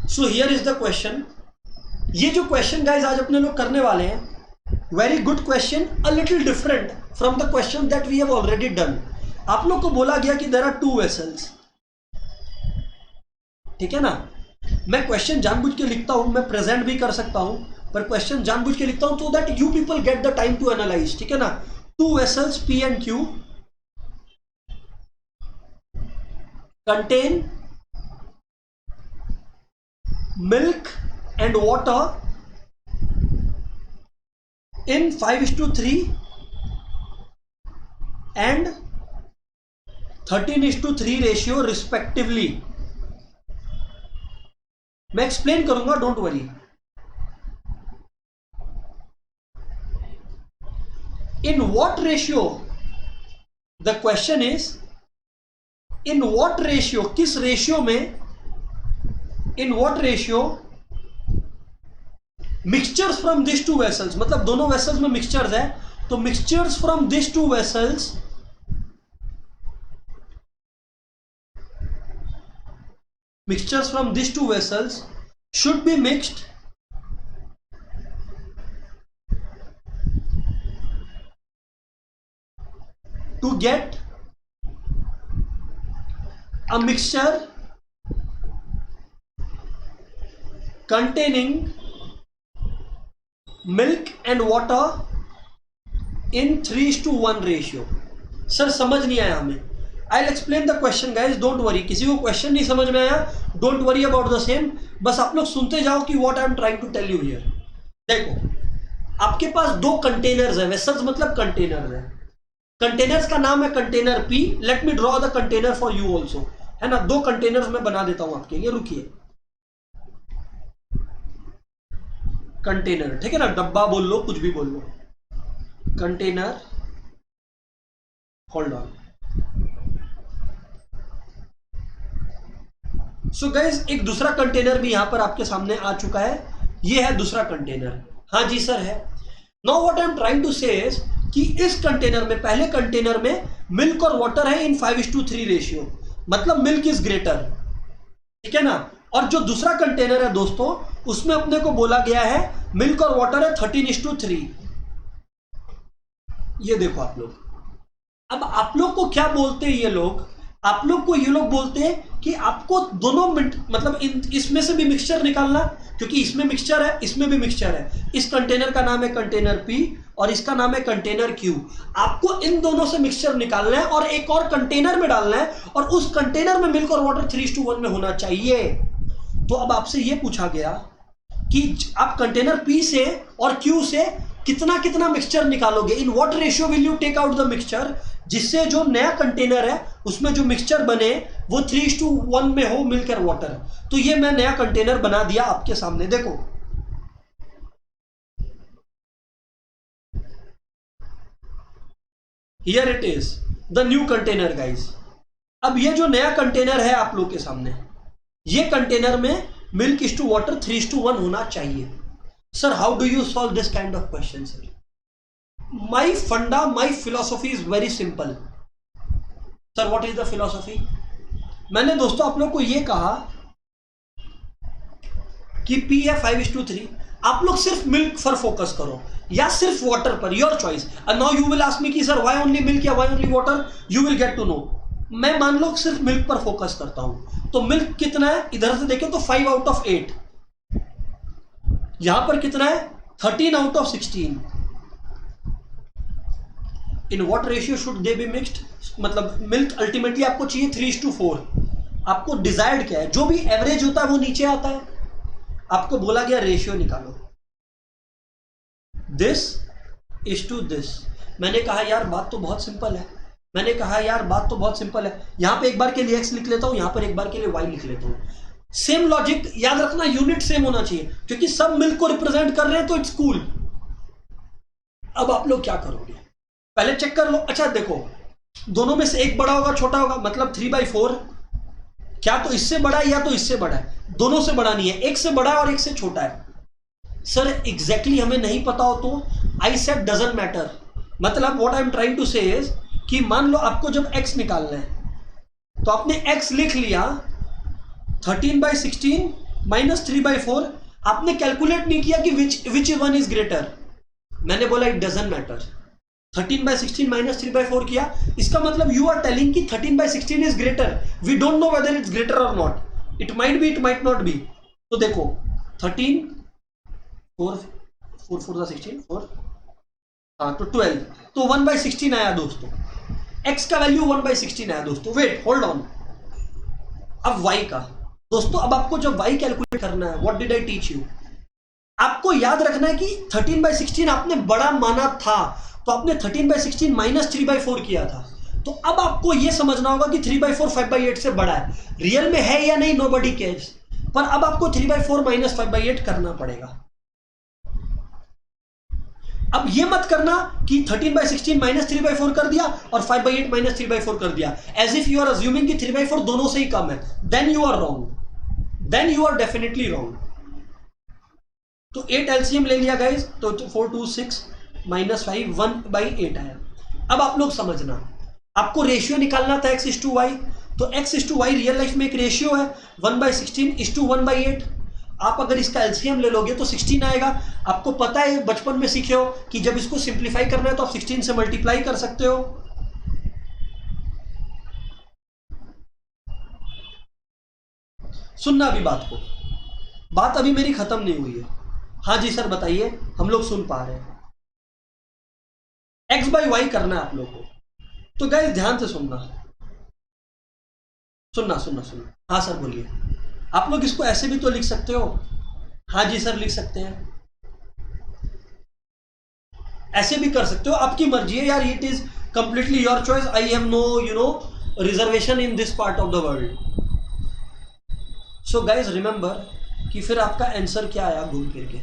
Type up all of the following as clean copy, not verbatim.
So here is the question. ये जो question guys आज अपने लोग करने वाले हैं, very good question, a little different from the question that we have already done. आप लोग को बोला गया कि देयर आर 2 वेसल्स, ठीक है ना। मैं क्वेश्चन जानबूझ के लिखता हूं, मैं प्रेजेंट भी कर सकता हूं, पर क्वेश्चन जानबूझ के लिखता हूं so that you people get the time to analyse, ठीक है ना। 2 vessels P and Q contain milk and water in 5:3 and 13:3 ratio respectively. मैं एक्सप्लेन करूंगा, don't worry. In what ratio, the question is in what ratio, किस ratio में, इन what ratio mixtures from this 2 vessels, मतलब दोनों vessels में mixtures है, तो mixtures from this 2 vessels mixtures from these 2 vessels should be mixed to get a mixture containing milk and water in 3:1 ratio. Sir समझ नहीं आया हमें। I will explain the question guys, don't worry. किसी को question नहीं समझ में आया, don't worry about the same, बस आप लोग सुनते जाओ कि what I am trying to tell you here. देखो आपके पास 2 कंटेनर्स है, वेसल्स मतलब कंटेनर्स है। कंटेनर्स का नाम है container P। Let me draw the container for you also, है ना। 2 कंटेनर्स मैं बना देता हूं आपके लिए, रुकिए। कंटेनर, ठीक है ना, डब्बा बोल लो, कुछ भी बोल लो, container, hold on. So guys एक दूसरा कंटेनर भी यहां पर आपके सामने आ चुका है, ये है दूसरा कंटेनर। हाँ जी सर है। Now what I am trying to say is कि इस कंटेनर में, पहले कंटेनर में मिल्क और वाटर है इन 5:3 रेशियो, मतलब मिल्क इज ग्रेटर, ठीक है ना। और जो दूसरा कंटेनर है दोस्तों, उसमें अपने को बोला गया है मिल्क और वाटर है 13:3। ये देखो आप लोग, अब आप लोग को क्या बोलते हैं ये लोग, आप लोग को ये लोग बोलते हैं कि आपको दोनों मतलब इसमें से भी मिक्सचर निकालना, क्योंकि इसमें मिक्सचर है, इसमें भी मिक्सचर है। इस कंटेनर का नाम है कंटेनर P और इसका नाम है कंटेनर Q। आपको इन दोनों से मिक्सचर निकालना है और एक और कंटेनर में डालना है, और उस कंटेनर में मिल्क और वाटर 3:1 में होना चाहिए। तो अब आपसे यह पूछा गया कि आप कंटेनर P से और Q से कितना कितना मिक्सचर निकालोगे, in what ratio will you take out the mixture, जिससे जो नया कंटेनर है उसमें जो मिक्सचर बने वो 3:1 में हो मिल्क और वाटर। तो ये मैं नया कंटेनर बना दिया आपके सामने, देखो। Here it is the new container guys. अब ये जो नया कंटेनर है आप लोग के सामने, ये कंटेनर में मिल्क इज टू वाटर 3:1 होना चाहिए। Sir how do you solve this kind of question sir? My funda, my philosophy is very simple. Sir what is the philosophy? मैंने दोस्तों आप लोग को यह कहा कि P है 5:3, आप लोग सिर्फ मिल्क पर फोकस करो या सिर्फ वाटर पर, your choice. Now you will ask me कि सर व्हाई ओनली मिल्क या why only water, you will get to know. मैं मान लो सिर्फ मिल्क पर फोकस करता हूं, तो मिल्क कितना है इधर से देखें तो 5 out of 8, यहां पर कितना है 13 out of 16। In what ratio should they be mixed, मतलब मिल्क अल्टीमेटली आपको चाहिए 3:4। आपको डिजायर्ड क्या है, जो भी एवरेज होता है वो नीचे आता है। आपको बोला गया रेशियो निकालो, दिस इज टू दिस। मैंने कहा यार बात तो बहुत सिंपल है, मैंने कहा यार बात तो बहुत सिंपल है। यहां पे एक बार के लिए x लिख लेता हूं, यहां पर एक बार के लिए y लिख लेता हूं। सेम लॉजिक, याद रखना यूनिट सेम होना चाहिए, क्योंकि सब मिल्क को रिप्रेजेंट कर रहे हैं तो इट्स कूल। अब आप लोग क्या करोगे, पहले चेक कर लो। अच्छा देखो, दोनों में से एक बड़ा होगा छोटा होगा, मतलब 3/4। क्या तो इससे बड़ा है या तो इससे बड़ा है, दोनों से बड़ा नहीं है, एक से बड़ा है और एक से छोटा है। सर एग्जैक्टली हमें नहीं पता हो तो आई सेड डजंट मैटर। मतलब what I am trying to say is कि मान लो आपको जब x निकालना है तो आपने x लिख लिया 13/16 -3/4, आपने कैलकुलेट नहीं किया कि विच वन इज ग्रेटर। मैंने बोला इट डजंट मैटर। 13/16 -3/4 किया, इसका मतलब यू आर टेलिंग कि 13/16 is greater. We don't know whether it's greater or not, it might be, it might not be. तो देखो 13 4 4 4 16 4, हाँ तो 12, तो 1/16 आया दोस्तों। x का वैल्यू 1/16 आया दोस्तों। वेट होल्ड ऑन, अब y का दोस्तों, अब आपको जब y कैलकुलेट करना है, what did I teach you, आपको याद रखना है कि 13/16 आपने बड़ा माना था, तो आपने 13/16 -3/4 किया था। तो अब आपको यह समझना होगा कि 3/4 5/8 से बड़ा है। रियल में है या नहीं नोबडी केयर्स, पर अब आपको 3/4 -5/8 करना पड़ेगा। अब ये मत करना कि 13/16 -3/4 कर दिया और 5/8 -3/4 कर दिया, as if you are assuming कि 3/4 दोनों से ही कम है। Then you are wrong, then you are definitely wrong. तो 8 एलसीएम ले लिया गाइस, तो 4 2 6 -5 1/8 आया। अब आप लोग समझना, आपको रेशियो निकालना था x:y, तो x:y रियल लाइफ में एक रेशियो है 1/16:1/8। आप अगर इसका एलसीएम ले लोगे तो 16 आएगा। आपको पता है, बचपन में सीखे हो कि जब इसको सिंप्लीफाई करना है तो आप 16 से मल्टीप्लाई कर सकते हो। सुनना अभी बात को, बात अभी मेरी खत्म नहीं हुई है। हाँ जी सर बताइए, हम लोग सुन पा रहे हैं। x/y करना है आप लोग को, तो गाइस ध्यान से सुनना सुनना सुनना सुनना। हाँ सर बोलिए। आप लोग इसको ऐसे भी तो लिख सकते हो। हाँ जी सर लिख सकते हैं, ऐसे भी कर सकते हो, आपकी मर्जी है यार। It is completely your choice. I have no reservation in this part of the world. So guys remember कि फिर आपका आंसर क्या आया घूम फिर के।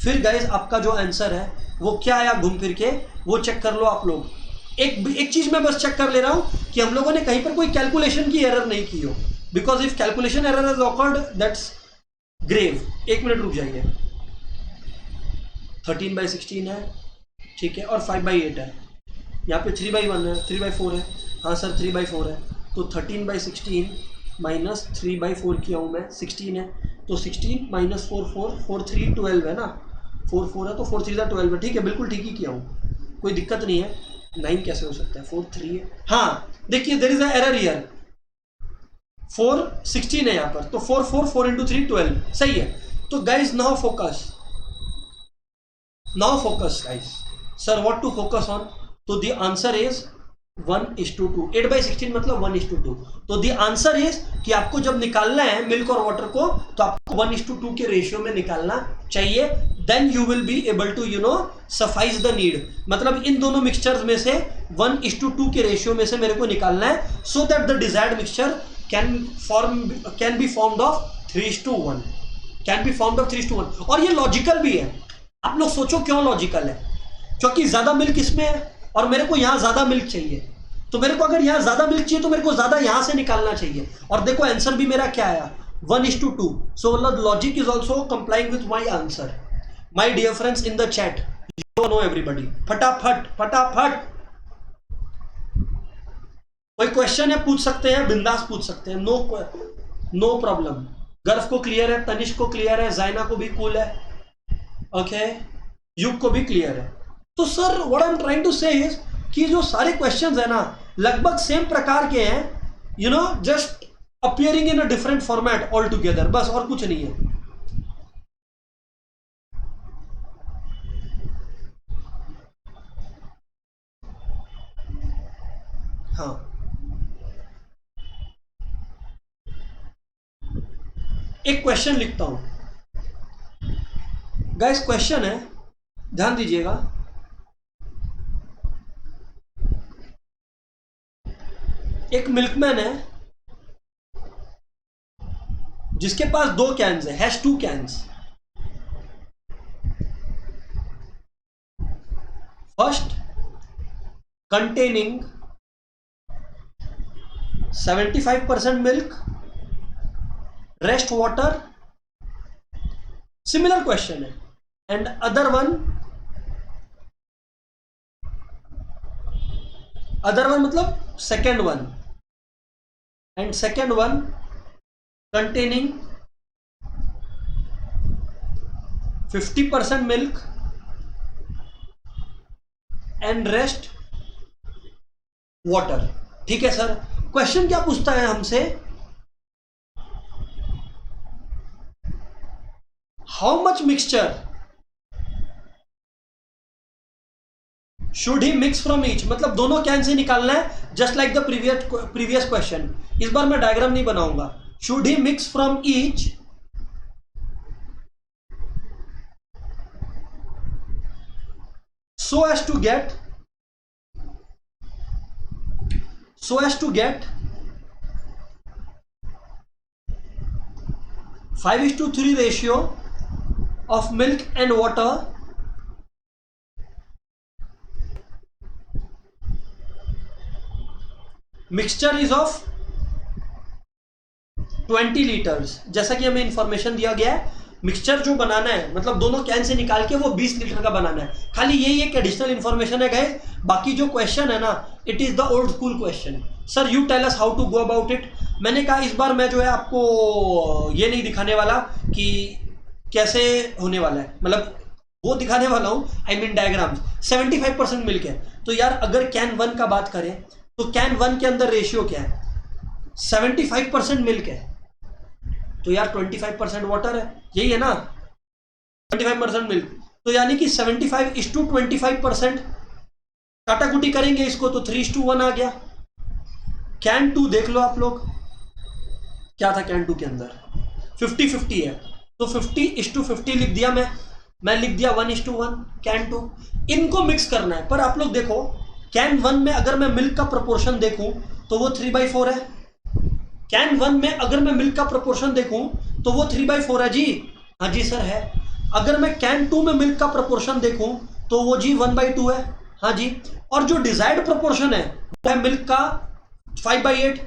फिर गाइज आपका जो आंसर है वो क्या आया घूम फिर के, वो चेक कर लो आप लोग। एक चीज मैं बस चेक कर ले रहा हूं कि हम लोगों ने कहीं पर कोई कैलकुलेशन की एरर नहीं की हो, because if calculation error has occurred that's grave. एक मिनट रुक जाइए। 13/16 है, ठीक है, और 5/8 है। यहाँ पे 3/1 है, 3/4 है। हाँ सर 3/4 है, तो 13/16 -3/4 किया हूँ मैं, 16 है, तो 16 -4 4 4 3 12 है ना, 4 4 है तो 4 3 12 है। ठीक है, बिल्कुल ठीक ही किया हूँ, कोई दिक्कत नहीं है। 9 कैसे हो सकता है, 4 3 है। हाँ देखिए there is a error here, 4 16 है यहाँ पर, तो 4 4 4 × 3 12 सही है। तो guys now focus, guys. Sir what to focus on, तो द आंसर इज 1:2। 8/16 मतलब 1:2। तो द आंसर इज कि आपको जब निकालना है मिल्क और वाटर को, तो आपको 1:2 के रेशियो में निकालना चाहिए। Then you will be able to suffice the need. मतलब इन दोनों मिक्सचर्स में से 1:2 के रेशियो में से मेरे को निकालना है, so that the desired mixture can be formed of 3:1, can be formed of 3:1। और ये लॉजिकल भी है। आप लोग सोचो क्यों लॉजिकल है, क्योंकि ज्यादा मिल्क इसमें है और मेरे को यहां ज्यादा मिल्क चाहिए, तो मेरे को अगर यहां ज्यादा मिल्क चाहिए तो मेरे को ज्यादा यहां से निकालना चाहिए। और देखो आंसर भी मेरा क्या आया, 1:2। So logic is also complying with my answer. My dear friends in the chat, you know everybody, फटाफट फटाफट। कोई क्वेश्चन है पूछ सकते हैं, बिंदास पूछ सकते हैं, नो प्रॉब्लम। गर्व को क्लियर है, तनिष्क को क्लियर है, जाइना को भी कूल है, ओके, युग को भी क्लियर है। तो sir what I am trying to say is कि जो सारे क्वेश्चंस है ना लगभग सेम प्रकार के हैं, just appearing in a different format all together, बस और कुछ नहीं है। हाँ एक क्वेश्चन लिखता हूं गाइस, क्वेश्चन है, ध्यान दीजिएगा। एक मिल्कमैन है जिसके पास 2 कैन्स है, has 2 cans. First containing 75% milk, rest water, similar question है। एंड अदर वन मतलब second one, and second one containing 50% milk and rest water. ठीक है सर, क्वेश्चन क्या पूछता है हमसे, how much mixture should he mix from each, मतलब दोनों कैन से निकालना है, just like the previous question. इस बार मैं डायग्राम नहीं बनाऊंगा। Should he mix from each so as to get 5:3 ratio of milk and water mixture is of 20 litres. जैसा कि हमें इंफॉर्मेशन दिया गया है, मिक्सचर जो बनाना है मतलब दोनों कैन से निकाल के वो 20 लीटर का बनाना है। खाली यही एक एडिशनल इंफॉर्मेशन है गाइस, बाकी जो क्वेश्चन है ना it is the old school question. Sir you tell us how to go about it. मैंने कहा इस बार मैं जो है आपको ये नहीं दिखाने वाला कि कैसे होने वाला है, मतलब वो दिखाने वाला हूँ, आई मीन डायग्राम। 75% मिल्क है, तो यार अगर कैन 1 का बात करें तो कैन 1 के अंदर रेशियो क्या है, 75% मिल्क है, तो यार 25% वाटर है, यही है ना, 25% मिल्क, तो यानी कि 75:25%। काटाकुटी करेंगे इसको तो 3:1 आ गया। कैन 2 देख लो आप लोग, क्या था कैन 2 के अंदर, 50-50 है, तो 50:50 लिख दिया मैं लिख दिया 1:1 कैन 2। इनको मिक्स करना है, पर आप लोग देखो कैन 1 में अगर मैं मिल्क का प्रोपोर्शन देखूं तो वो 3/4 है। कैन 1 में अगर मैं मिल्क का प्रोपोर्शन देखूं तो वो 3/4 है जी, हाँ जी सर है। अगर मैं कैन 2 में मिल्क का प्रोपोर्शन देखूं तो वो जी 1/2 है, हाँ जी। और जो डिजायर्ड प्रोपोर्शन है वो है मिल्क का 5/8,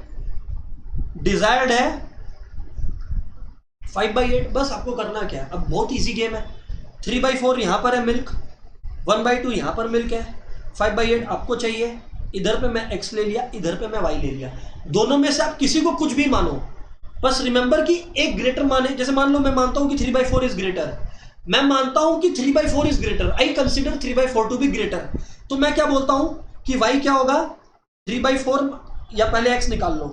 डिजायर्ड है 5/8। बस आपको करना क्या है, अब बहुत इजी गेम है। 3/4 यहां पर है मिल्क, 1/2 यहां पर मिल्क है, 5/8 आपको चाहिए। इधर पे मैं x ले लिया, इधर पे मैं y ले लिया, दोनों में से आप किसी को कुछ भी मानो, बस रिमेंबर कि एक ग्रेटर माने। जैसे मान लो मैं मानता हूं कि 3/4 इज ग्रेटर, मैं मानता हूं कि 3/4 is greater, I consider 3/4 to be greater, तो मैं क्या बोलता हूं कि y क्या होगा 3/4, या पहले x निकाल लो।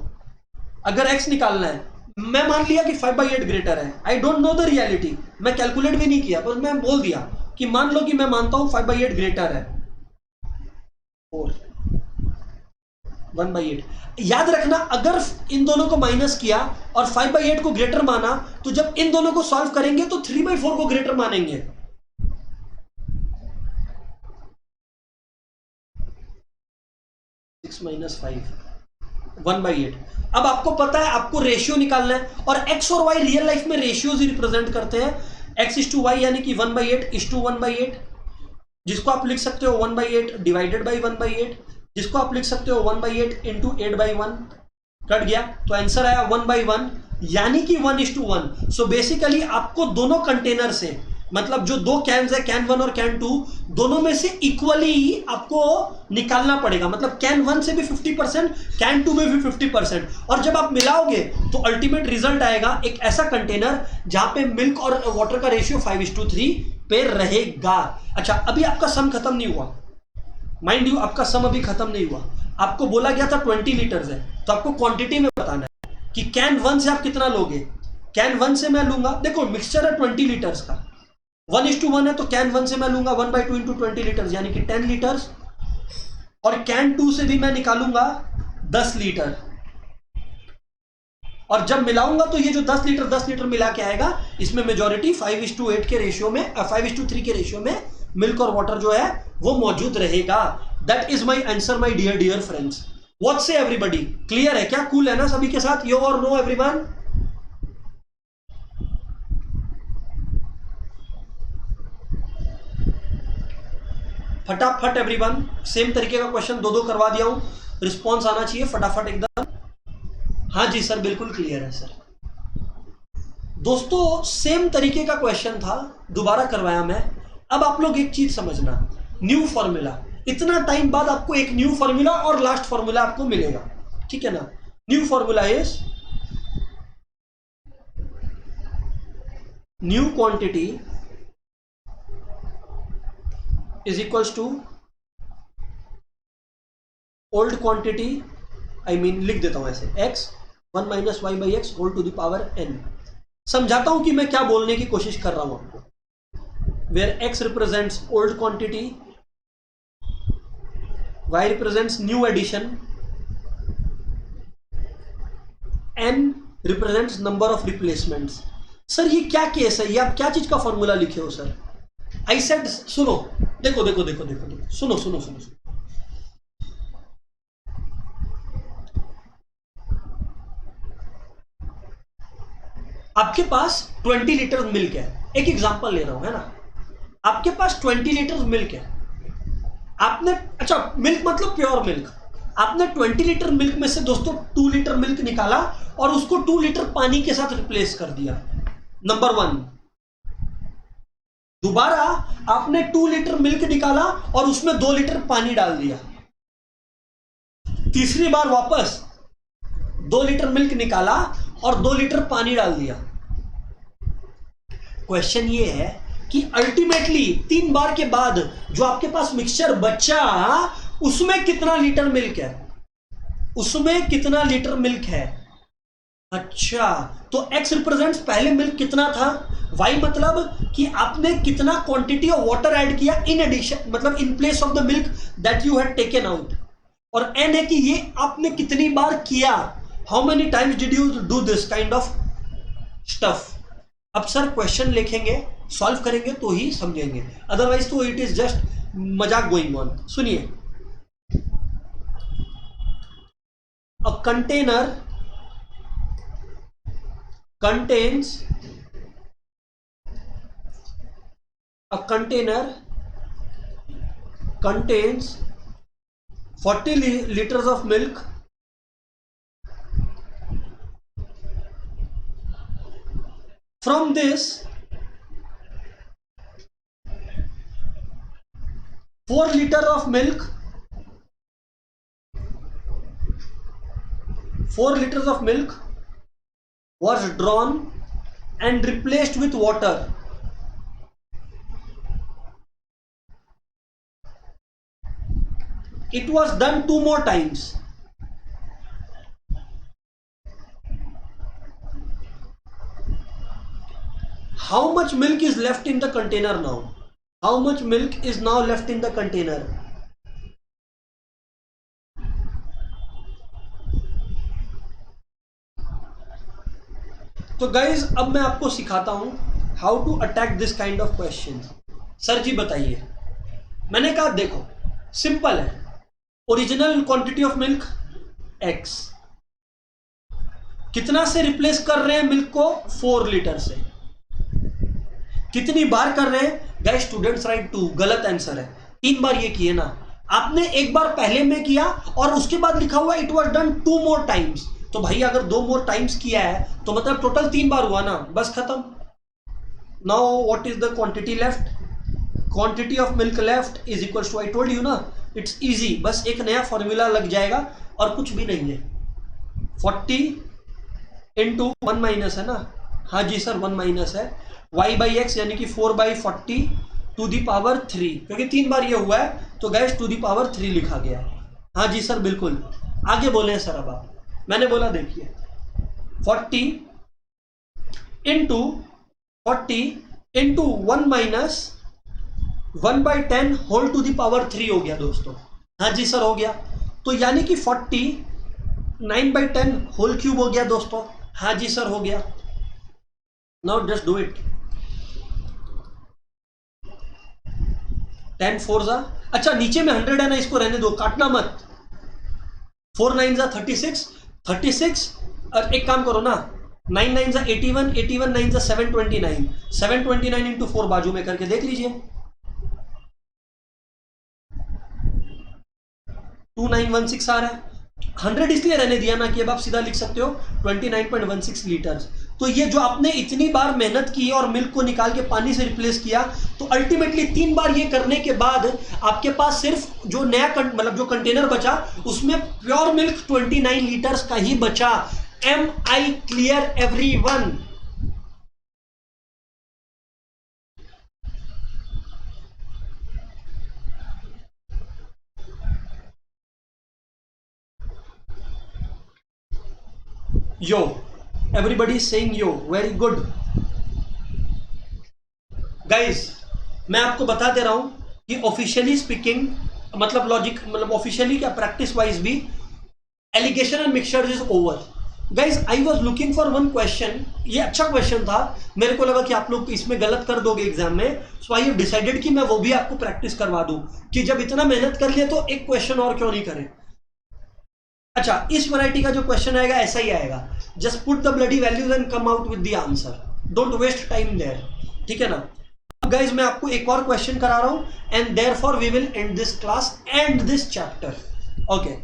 अगर x निकालना है, मैं मान लिया कि 5/8 ग्रेटर है, I don't know the reality, मैं कैलकुलेट भी नहीं किया, बस मैं बोल दिया कि मान लो कि मैं मानता हूं 5/8 ग्रेटर है 4, 1/8। याद रखना अगर इन दोनों को माइनस किया और 5/8 को ग्रेटर माना, तो जब इन दोनों को सॉल्व करेंगे तो 3/4 को ग्रेटर मानेंगे। 6 - 5 1/8। अब आपको पता है आपको रेशियो निकालना है, और x और y रियल लाइफ में रेशियोज ही रिप्रेजेंट करते हैं, x:y यानी कि 1/8:1/8, जिसको आप लिख सकते हो 1/8 डिवाइडेड बाई 1/8, जिसको आप लिख सकते हो 1/8 इंटू 8/1, कट गया तो आंसर आया 1/1 यानी कि 1:1। सो बेसिकली आपको दोनों कंटेनर से, मतलब जो दो कैन्स है कैन 1 और कैन 2, दोनों में से इक्वली आपको निकालना पड़ेगा, मतलब कैन 1 से भी 50%, कैन 2 में भी 50%, और जब आप मिलाओगे तो अल्टीमेट रिजल्ट आएगा एक ऐसा कंटेनर जहां पे मिल्क और वाटर का रेशियो 5:3 पे रहेगा। अच्छा, अभी आपका सम खत्म नहीं हुआ, माइंड यू, आपका सम अभी खत्म नहीं हुआ। आपको बोला गया था 20 लीटर्स है, तो आपको क्वांटिटी में बताना है कि कैन 1 से आप कितना लोगे। कैन 1 से मैं लूंगा, देखो मिक्सचर है 20 लीटर्स का, 1:1 है, तो कैन 1 से मैं लूंगा 1/2 इंटू 20 लीटर्स यानी कि 10 लीटर्स, और कैन 2 से भी मैं निकालूंगा 10 लीटर, और जब मिलाऊंगा तो ये जो 10 लीटर मिला के आएगा, इसमें मेजॉरिटी 5:8 के रेशियो में 5:3 के रेशियो में मिल्क और वाटर जो है वो मौजूद रहेगा। That is my answer my dear friends. What say everybody, clear है क्या, कूल है ना सभी के साथ, यो और नो एवरीवन? फटाफट एवरीवन, सेम तरीके का क्वेश्चन दो करवा दिया हूं, रिस्पॉन्स आना चाहिए फटाफट एकदम। हाँ जी सर बिल्कुल क्लियर है सर। दोस्तों सेम तरीके का क्वेश्चन था, दोबारा करवाया मैं। अब आप लोग एक चीज समझना, न्यू फॉर्मूला, इतना टाइम बाद आपको एक न्यू फॉर्मूला और लास्ट फॉर्मूला आपको मिलेगा, ठीक है ना। New formula is new quantity is equals to old quantity, I mean लिख देता हूं ऐसे, x 1 minus y by x whole to the power n। समझाता हूं कि मैं क्या बोलने की कोशिश कर रहा हूं आपको। Where x represents old quantity, y represents new addition, n represents number of replacements. Sir ये क्या केस है, ये आप क्या चीज का फॉर्मूला लिखे हो सर? आई सेड, सुनो, देखो देखो देखो देखो देखो, सुनो सुनो सुनो सुनो। आपके पास 20 लीटर मिल्क है, एक एग्जांपल ले रहा हूं, है ना। आपके पास 20 लीटर मिल्क है, आपने, अच्छा मिल्क मतलब प्योर मिल्क, आपने 20 लीटर मिल्क में से दोस्तों 2 लीटर मिल्क निकाला और उसको 2 लीटर पानी के साथ रिप्लेस कर दिया, नंबर 1। दोबारा आपने 2 लीटर मिल्क निकाला और उसमें 2 लीटर पानी डाल दिया। तीसरी बार वापस 2 लीटर मिल्क निकाला और 2 लीटर पानी डाल दिया। क्वेश्चन ये है कि अल्टीमेटली 3 बार के बाद जो आपके पास मिक्सचर बचा उसमें कितना लीटर मिल्क है, उसमें कितना लीटर मिल्क है। अच्छा, तो x रिप्रेजेंट्स पहले मिल्क कितना था, y मतलब कि आपने कितना क्वांटिटी ऑफ वाटर ऐड किया इन एडिशन, मतलब in place of the milk that you had taken out, और n है कि ये आपने कितनी बार किया, how many times did you do this kind of stuff. अब सर क्वेश्चन लिखेंगे, सॉल्व करेंगे तो ही समझेंगे, अदरवाइज तो इट इज जस्ट मजाक गोइंग ऑन। सुनिए, a container contains 40 liters of milk, from this 4 liters of milk, 4 liters of milk was drawn and replaced with water. It was done 2 more times. How much milk is left in the container now? How much milk is now left in the container? तो guys अब मैं आपको सिखाता हूं how to attack this kind of question. Sir ji बताइए, मैंने कहा देखो सिंपल है, original quantity of milk x, कितना से रिप्लेस कर रहे हैं मिल्क को, 4 लीटर से, कितनी बार कर रहे हैं गाइस, स्टूडेंट्स राइट 2, गलत आंसर है, 3 बार ये किए ना, आपने एक बार पहले में किया और उसके बाद लिखा हुआ it was done 2 more times, तो भाई अगर 2 मोर टाइम्स किया है तो मतलब टोटल 3 बार हुआ ना, बस खत्म। Now what is the quantity left, quantity of milk left is equal to, I told you ना इट्स इजी, बस एक नया फॉर्मूला लग जाएगा और कुछ भी नहीं है, 40 इंटू 1 माइनस है ना, हाँ जी सर 1 माइनस है, y बाई एक्स यानी कि 4/40 टू दी पावर 3, क्योंकि 3 बार ये हुआ है तो गैस टू दी पावर 3 लिखा गया है। हाँ जी सर बिल्कुल, आगे बोले सर, अब आप, मैंने बोला देखिए 40 into 1 minus 1/10 whole to the power 3 हो गया दोस्तों। हाँ जी सर हो गया, तो यानी कि 40 9/10 होल क्यूब हो गया दोस्तों। हाँ जी सर हो गया। नाउ जस्ट डू इट, 10 4 जा, अच्छा नीचे में 100 है ना, इसको रहने दो, काटना मत, 4 9 जा 36, और एक काम करो ना, 9 9 जा 81, 81 9 जा 729, 729 इंटू 4 बाजू में करके देख लीजिए, 2916 आ रहा है। 100 इसलिए रहने दिया ना कि अब आप सीधा लिख सकते हो 29.16 लीटर। तो ये जो आपने इतनी बार मेहनत की और मिल्क को निकाल के पानी से रिप्लेस किया, तो अल्टीमेटली 3 बार ये करने के बाद आपके पास सिर्फ जो नया मतलब जो कंटेनर बचा उसमें प्योर मिल्क 29 लीटर्स का ही बचा। Am I clear everyone? Yo, everybody is saying yo, very good guys. मैं आपको बता दे रहा हूं कि ऑफिशियली स्पीकिंग मतलब लॉजिक मतलब ऑफिशियली क्या प्रैक्टिस वाइज भी alligation and mixture is over guys. I was looking for one question, ये अच्छा क्वेश्चन था, मेरे को लगा कि आप लोग इसमें गलत कर दोगे एग्जाम में, सो आई हैव डिसाइडेड कि मैं वो भी आपको प्रैक्टिस करवा दूं कि जब इतना मेहनत कर लिया तो एक क्वेश्चन और क्यों नहीं करें। अच्छा, इस वैरायटी का जो क्वेश्चन आएगा ऐसा ही आएगा, just put the bloody values and come out with the answer, don't waste time there, ठीक है ना। गाइज मैं आपको एक और क्वेश्चन करा रहा हूं and therefore we will end this class and this chapter. Okay,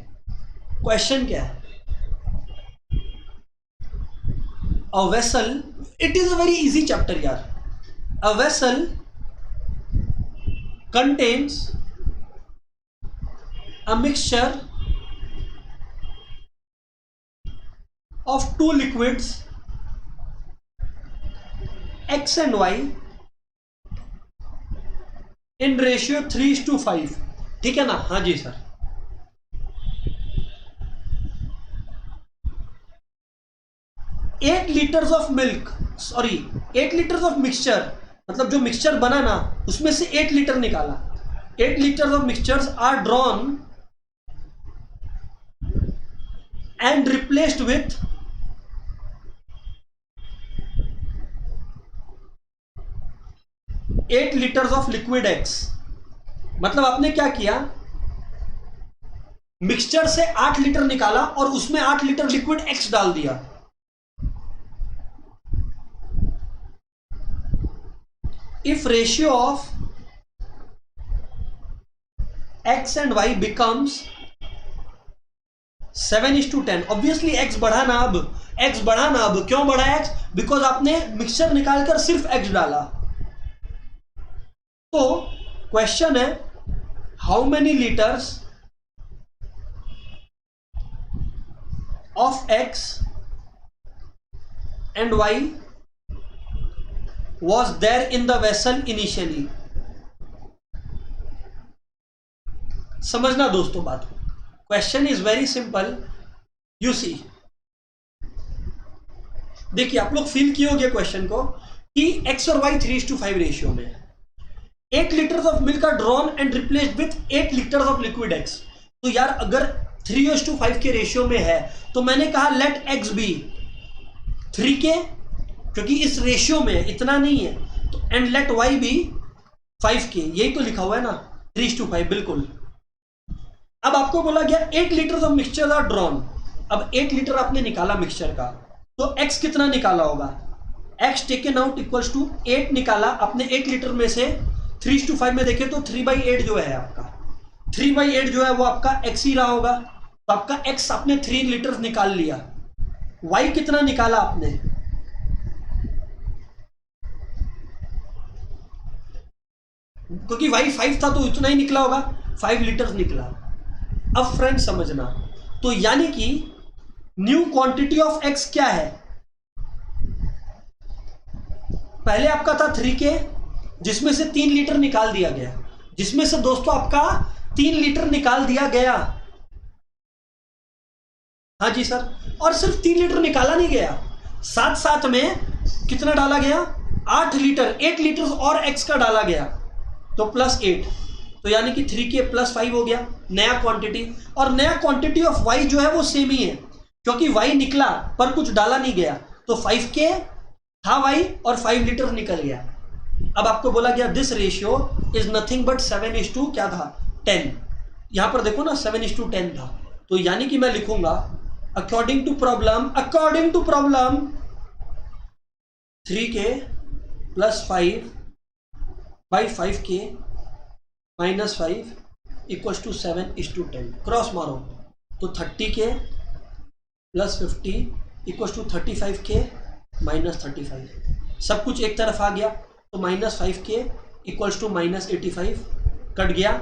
question क्या है? A vessel, it is a very easy chapter यार। A vessel contains a mixture of two liquids X and Y in ratio 3:5, ठीक है ना। हाँ जी sir. 8 litres of milk, sorry 8 litres of mixture, मतलब जो मिक्सचर बना ना उसमें से 8 लीटर निकाला। 8 litres of mixtures are drawn and replaced with 8 litres of liquid X। मतलब आपने क्या किया, मिक्सचर से 8 लीटर निकाला और उसमें 8 लीटर लिक्विड X डाल दिया। If ratio of X and Y becomes 7:10, obviously X बढ़ा ना अब, X बढ़ा ना अब, क्यों बढ़ा X? बिकॉज आपने मिक्सचर निकालकर सिर्फ X डाला। तो क्वेश्चन है, how many litres of X and Y was there in the vessel initially? समझना दोस्तों बात को, question is very simple. You see, देखिए आप लोग फील किए होंगे क्वेश्चन को कि X और Y 3:5 रेशियो में 8 litres of milk are drawn and replaced with 8 litres of liquid X। तो यार अगर 3:5 के रेशियो में है तो मैंने कहा लेट X बी 3K, क्योंकि इस रेशियो में इतना नहीं है, तो and let Y B 5K, यही तो लिखा हुआ है ना 3:5, बिल्कुल। अब आपको बोला गया 8 litre of mixture are drawn. अब 8 लीटर आपने निकाला मिक्सचर का, तो X कितना निकाला होगा? X taken out equals to 8 निकाला आपने 8 लीटर में से, 3:5 में देखें तो 3/8 जो है आपका, 3/8 जो है वो आपका X ही रहा होगा। तो आपका X आपने 3 लीटर निकाल लिया। Y कितना निकाला आपने? क्योंकि Y 5 था तो इतना ही निकला होगा, 5 लीटर निकला। अब फ्रेंड समझना, तो यानी कि न्यू क्वांटिटी ऑफ X क्या है? पहले आपका था 3K, जिसमें से 3 लीटर निकाल दिया गया, जिसमें से दोस्तों आपका 3 लीटर निकाल दिया गया। हाँ जी सर, और सिर्फ 3 लीटर निकाला नहीं गया, साथ साथ में कितना डाला गया? 8 लीटर, 8 लीटर और X का डाला गया, तो +8, तो यानी कि 3K + 5 हो गया नया क्वांटिटी। और नया क्वांटिटी ऑफ Y जो है वो सेम ही है, क्योंकि Y निकला पर कुछ डाला नहीं गया, तो 5K था Y और 5 लीटर निकल गया। अब आपको बोला गया this ratio is nothing but 7:10 क्या था? 10। यहां पर देखो ना 7:10 था, तो यानी कि मैं लिखूंगा according to problem 3K + 5/5K - 5 = 7:10। Cross मारो तो 30K + 50 = 35K - 35। सब कुछ एक तरफ आ गया, तो -5K = -85 कट गया।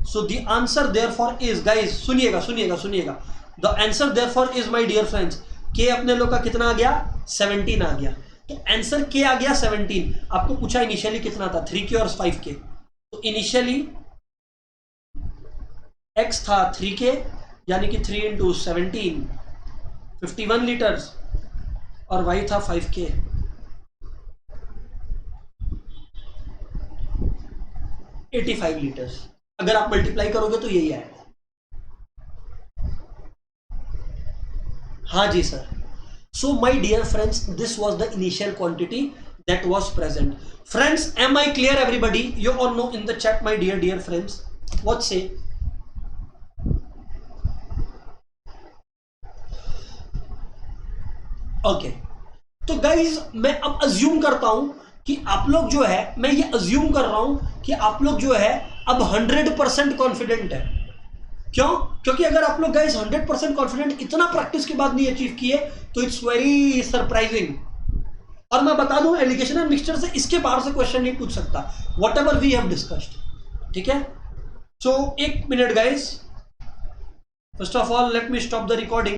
So the answer therefore is, guys सुनिएगा सुनिएगा सुनिएगा, the answer therefore is my dear friends, K अपने लोग का कितना आ गया? 17 आ गया। तो आंसर K आ गया 17। आपको पूछा इनिशियली कितना था? 3K और 5K। तो इनिशियली X था 3K, यानी कि 3 × 17 51 लीटर्स, और y था 5K। 85 लीटर्स, अगर आप मल्टीप्लाई करोगे तो यही आएगा। हाँ जी sir. So my dear friends, this was the initial quantity that was present. Friends, am I clear everybody? You all know in the chat, my dear friends. What say? Okay. तो guys मैं अब assume करता हूं कि आप लोग जो है, मैं ये अज्यूम कर रहा हूं कि आप लोग जो है अब 100% कॉन्फिडेंट है। क्यों? क्योंकि अगर आप लोग गाइस 100% कॉन्फिडेंट इतना प्रैक्टिस के बाद नहीं अचीव किए तो इट्स वेरी सरप्राइजिंग। और मैं बता दूं, एलिगेशन एंड मिक्सचर से इसके बाहर से क्वेश्चन नहीं पूछ सकता, whatever we have discussed. ठीक है, सो एक minute guys, first of all let me stop the recording.